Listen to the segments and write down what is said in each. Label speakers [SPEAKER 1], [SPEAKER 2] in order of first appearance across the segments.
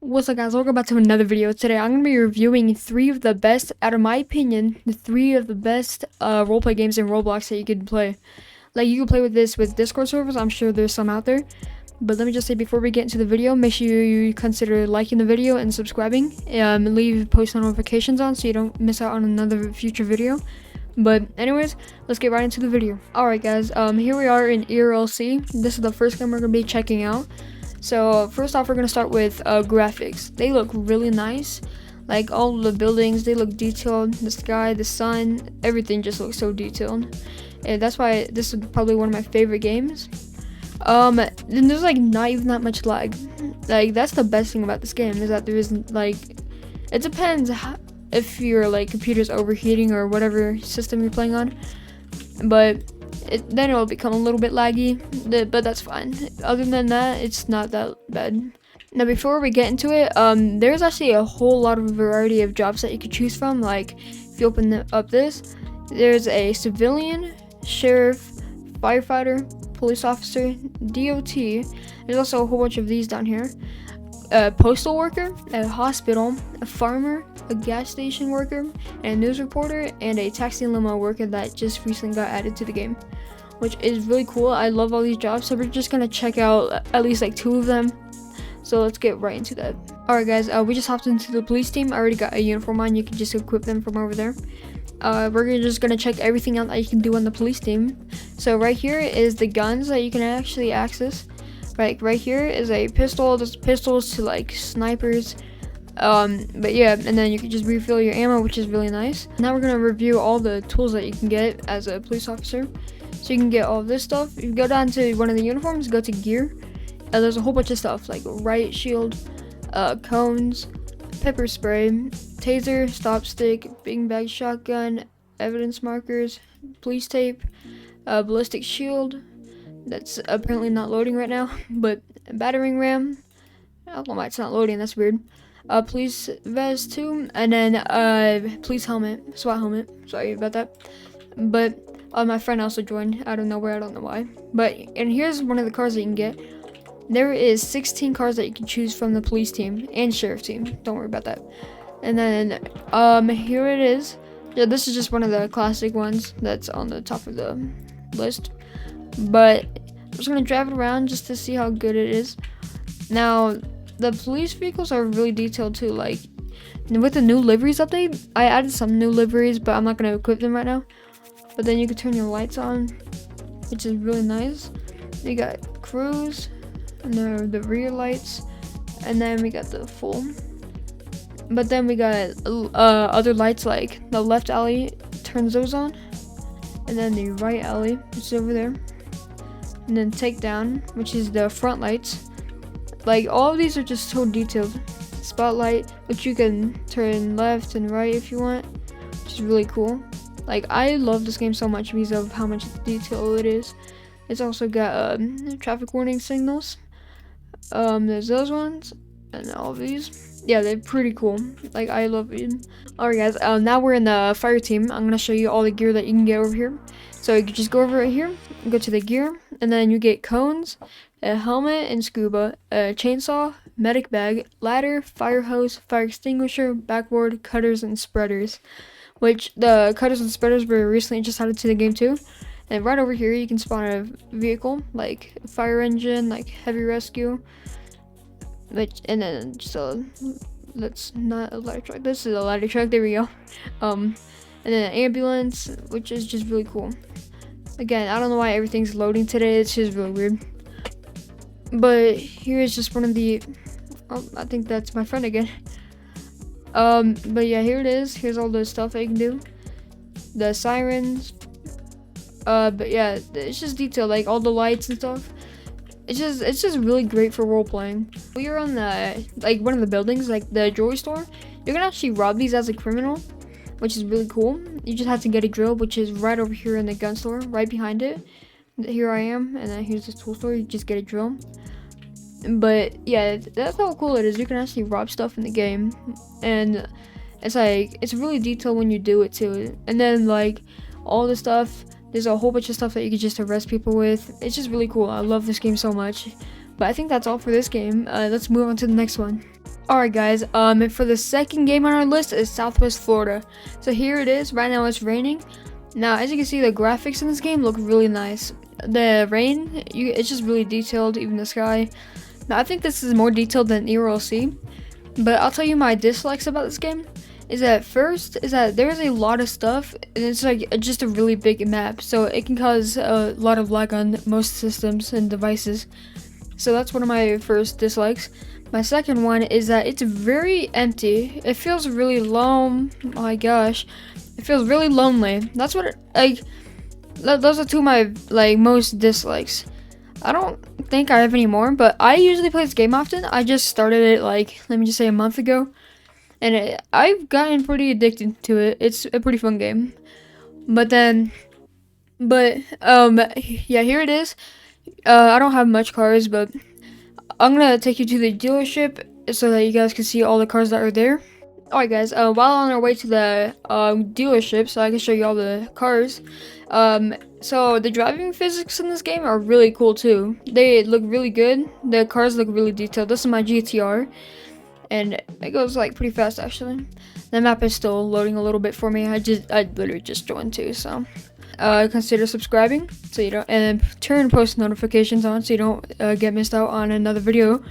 [SPEAKER 1] What's up, guys? Welcome back to another video. Today I'm going to be reviewing three of the best, out of my opinion, the three of the best roleplay games in Roblox that you can play. Like, you can play with this with Discord servers. I'm sure there's some out there. But let me just say, before we get into the video, make sure you consider liking the video and subscribing. Leave post notifications on so you don't miss out on another future video. But anyways, let's get right into the video. Alright guys, here we are in ERLC. This is the first game we're going to be checking out. So first off, we're going to start with graphics. They look really nice. Like, all the buildings, they look detailed. The sky, the sun, everything just looks so detailed. And that's why this is probably one of my favorite games. And there's like not even that much lag. Like, that's the best thing about this game, is that there isn't, like, it depends if your like computer's overheating or whatever system you're playing on, but then it'll become a little bit laggy, but that's fine. Other than that, it's not that bad. Now, before we get into it, there's actually a whole lot of variety of jobs that you could choose from. Like, if you open up this, there's a civilian, sheriff, firefighter, police officer, DOT. There's also a whole bunch of these down here. A postal worker, a hospital, a farmer, a gas station worker, and a news reporter, and a taxi and limo worker that just recently got added to the game, which is really cool. I love all these jobs, so we're just gonna check out at least like 2 of them. So let's get right into that. Alright guys, we just hopped into the police team. I already got a uniform on. You can just equip them from over there. We're just gonna check everything out that you can do on the police team. So right here is the guns that you can actually access. Like, right here is a pistol. There's pistols to like snipers. But yeah, and then you can just refill your ammo, which is really nice. Now we're gonna review all the tools that you can get as a police officer. So you can get all this stuff. You go down to one of the uniforms, go to gear. There's a whole bunch of stuff like riot shield, cones, pepper spray, taser, stop stick, big bag shotgun, evidence markers, police tape, ballistic shield. That's apparently not loading right now, but a battering ram. I don't know why it's not loading, that's weird. Police vest too, and then police helmet, SWAT helmet. Sorry about that. But my friend also joined out of nowhere, I don't know why. But, and here's one of the cars that you can get. There is 16 cars that you can choose from the police team and sheriff team. Don't worry about that. And then here it is. Yeah, this is just one of the classic ones that's on the top of the list. But I'm just gonna drive it around just to see how good it is. Now, the police vehicles are really detailed too. Like, with the new liveries update, I added some new liveries, but I'm not gonna equip them right now. But then you can turn your lights on, which is really nice. You got cruise, and the rear lights, and then we got the full. But then we got other lights, like the left alley turns those on, and then the right alley, which is over there. And then takedown, which is the front lights. Like, all of these are just so detailed. Spotlight, which you can turn left and right if you want, which is really cool. Like, I love this game so much because of how much detail it is. It's also got traffic warning signals. There's those ones, and all of these. Yeah, they're pretty cool. Like, I love it. Alright guys, now we're in the fire team. I'm gonna show you all the gear that you can get over here. So you can just go over right here, go to the gear, and then you get cones, a helmet and scuba, a chainsaw, medic bag, ladder, fire hose, fire extinguisher, backboard, cutters, and spreaders. Which, the cutters and spreaders were recently just added to the game too. And right over here you can spawn a vehicle, like a fire engine, like heavy rescue. And then that's not a ladder truck, this is a ladder truck, there we go. And then an ambulance, which is just really cool. Again, I don't know why everything's loading today, it's just really weird. But here's just one of the, oh, I think that's my friend again. But yeah, here it is. Here's all the stuff that you can do. The sirens. But yeah, it's just detailed, like all the lights and stuff. It's just really great for role playing. We are on the, like, one of the buildings, like the jewelry store. You can actually rob these as a criminal, which is really cool. You just have to get a drill, which is right over here in the gun store, right behind it. Here I am, and then here's the tool store. You just get a drill. But yeah, that's how cool it is. You can actually rob stuff in the game, and it's like, it's really detailed when you do it too. And then, like, all the stuff, there's a whole bunch of stuff that you can just arrest people with. It's just really cool. I love this game so much. But I think that's all for this game. Let's move on to the next one. Alright guys, for the second game on our list is Southwest Florida. So here it is. Right now it's raining. Now as you can see, the graphics in this game look really nice. The rain, it's just really detailed, even the sky. Now I think this is more detailed than ERLC, but I'll tell you my dislikes about this game is that first is that there's a lot of stuff and it's like just a really big map, so it can cause a lot of lag on most systems and devices. So that's one of my first dislikes. My second one is that it's very empty. It feels really lone. Oh my gosh, it feels really lonely. That's what those are two of my most dislikes. I don't think I have any more, but I usually play this game often. I just started it let me just say a month ago, and I've gotten pretty addicted to it. It's a pretty fun game. Yeah, here it is. I don't have much cars, but I'm gonna take you to the dealership so that you guys can see all the cars that are there. Alright guys, while on our way to the dealership, so I can show you all the cars. So the driving physics in this game are really cool too. They look really good. The cars look really detailed. This is my GTR, and it goes pretty fast actually. The map is still loading a little bit for me. I literally just joined too, so consider subscribing so you don't, and turn post notifications on so you don't get missed out on another video.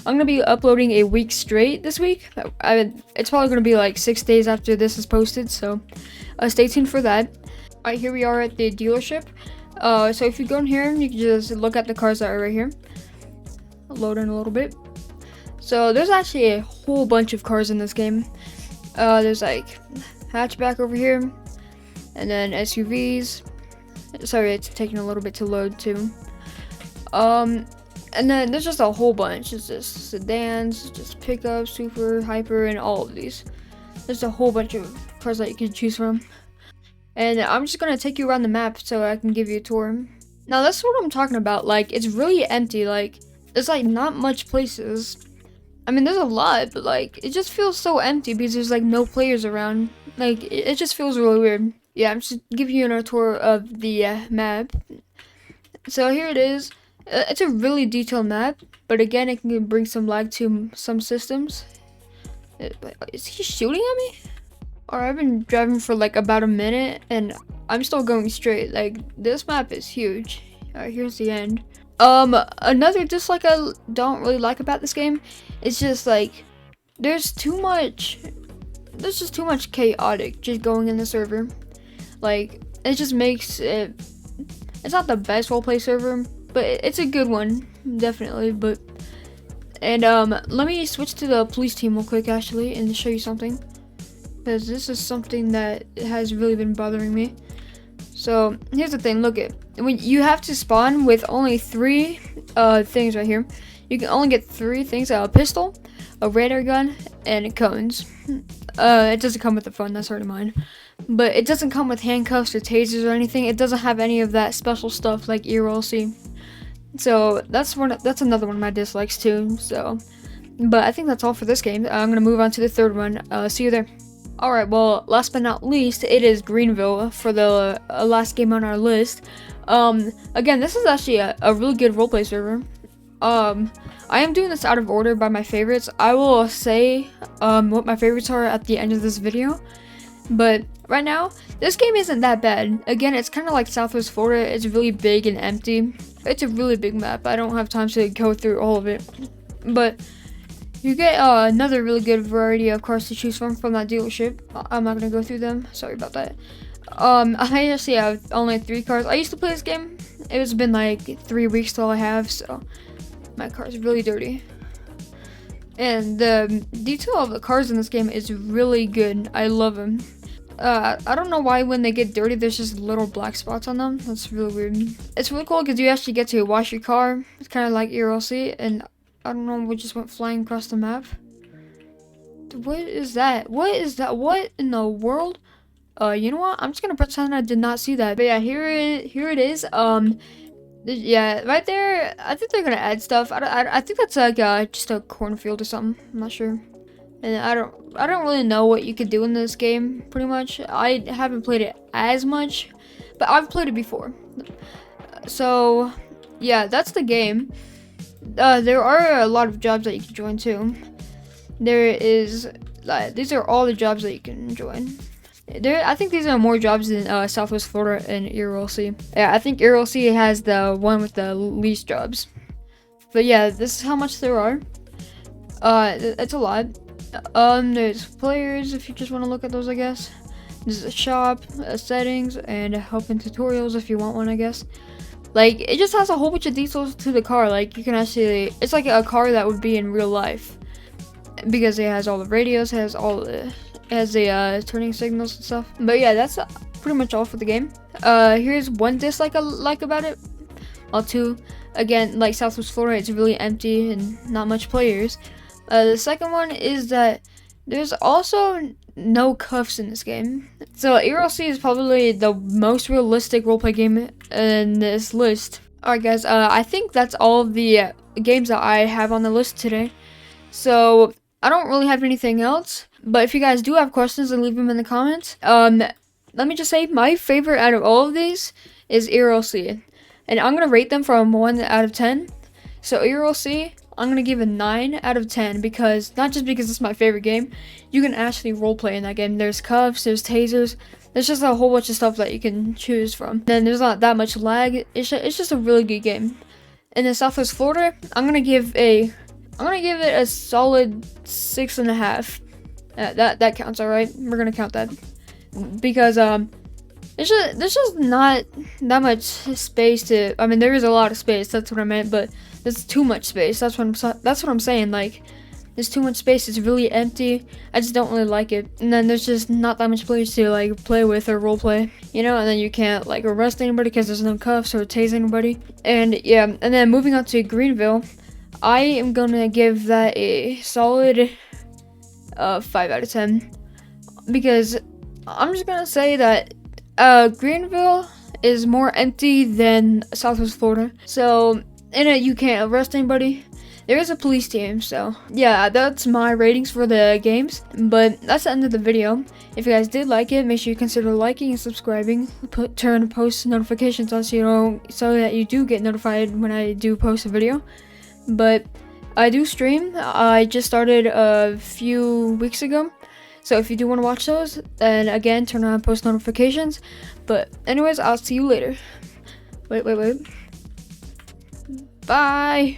[SPEAKER 1] I'm gonna be uploading a week straight this week. It's probably gonna be 6 days after this is posted, so stay tuned for that. Alright, here we are at the dealership. So if you go in here, you can just look at the cars that are right here. I'll load in a little bit. So there's actually a whole bunch of cars in this game. There's hatchback over here, and then SUVs. Sorry, it's taking a little bit to load too. And then there's just a whole bunch. It's just sedans, just pickup, super, hyper, and all of these. There's a whole bunch of cars that you can choose from. And I'm just gonna take you around the map so I can give you a tour. Now that's what I'm talking about. It's really empty. There's not much places. I mean, there's a lot, but it just feels so empty because there's no players around. It just feels really weird. Yeah, I'm just giving you a tour of the map. So here it is. It's a really detailed map, but again, it can bring some lag to some systems. Is he shooting at me? Alright, I've been driving for about a minute, and I'm still going straight. This map is huge. Alright, here's the end. Another dislike I don't really like about this game is just there's just too much chaotic just going in the server. It just makes it. It's not the best roleplay server, but it's a good one, definitely. Let me switch to the police team real quick, actually, and show you something, because this is something that has really been bothering me. So here's the thing. Look when you have to spawn with only 3 things right here. You can only get 3 things: a pistol, a radar gun, and cones. It doesn't come with the phone. That's already mine. But it doesn't come with handcuffs or tasers or anything. It doesn't have any of that special stuff like ERLC. So that's another one of my dislikes too. So, but I think that's all for this game. I'm gonna move on to the third one. See you there. Alright, well, last but not least, it is Greenville for the last game on our list. Again, this is actually a really good roleplay server. I am doing this out of order by my favorites. I will say what my favorites are at the end of this video. But right now, this game isn't that bad. Again, it's kind of like Southwest Florida. It's really big and empty. It's a really big map. I don't have time to go through all of it. But you get another really good variety of cars to choose from that dealership. I'm not going to go through them. Sorry about that. I actually have only 3 cars. I used to play this game. It's been 3 weeks till I have, so my car is really dirty. And the detail of the cars in this game is really good. I love them. I don't know why when they get dirty, there's just little black spots on them. That's really weird. It's really cool because you actually get to wash your car. It's kind of like ERLC, and I don't know what just went flying across the map. What is that? What is that? What in the world? You know what? I'm just gonna pretend I did not see that. But yeah, here it is. Yeah, right there. I think they're gonna add stuff. I think that's just a cornfield or something. I'm not sure. And I don't really know what you could do in this game. Pretty much, I haven't played it as much, but I've played it before. So yeah, that's the game. There are a lot of jobs that you can join too. there is these are all the jobs that you can join. I think these are more jobs than Southwest Florida and ERLC. Yeah, I think ERLC has the one with the least jobs. But yeah, this is how much there are. It's a lot. There's players if you just want to look at those, I guess. There's a shop, settings, and help and tutorials if you want one, I guess. Like, it just has a whole bunch of details to the car. Like, you can actually, it's like a car that would be in real life, because it has all the radios, has the turning signals and stuff. But yeah, that's pretty much all for the game. Here's one dislike I like about it. Well, two, again, like Southwest Florida, it's really empty and not much players. The second one is that there's also no cuffs in this game. So ERLC is probably the most realistic roleplay game in this list. Alright guys, I think that's all of the games that I have on the list today. So I don't really have anything else, but if you guys do have questions, then leave them in the comments. Let me just say, my favorite out of all of these is ERLC. And I'm going to rate them from 1 out of 10. So ERLC, I'm going to give a 9 out of 10 because, not just because it's my favorite game, you can actually roleplay in that game. There's cuffs, there's tasers, there's just a whole bunch of stuff that you can choose from. Then there's not that much lag, it's just a really good game. And in Southwest Florida, I'm going to give it a solid 6.5. That counts, alright? We're going to count that. Because, there's just not that much space to. I mean, there is a lot of space. That's what I meant, but there's too much space. That's what I'm saying. Like, there's too much space. It's really empty. I just don't really like it. And then there's just not that much place to like play with or role play, you know. And then you can't like arrest anybody because there's no cuffs or tase anybody. And yeah. And then moving on to Greenville, I am gonna give that a solid 5 out of 10 because I'm just gonna say that. Greenville is more empty than Southwest Florida. So, in it, you can't arrest anybody. There is a police team, so yeah, that's my ratings for the games. But that's the end of the video. If you guys did like it, make sure you consider liking and subscribing. Turn post notifications on so that you do get notified when I do post a video. But I do stream. I just started a few weeks ago. So if you do want to watch those, then again, turn on post notifications. But anyways, I'll see you later. Wait. Bye.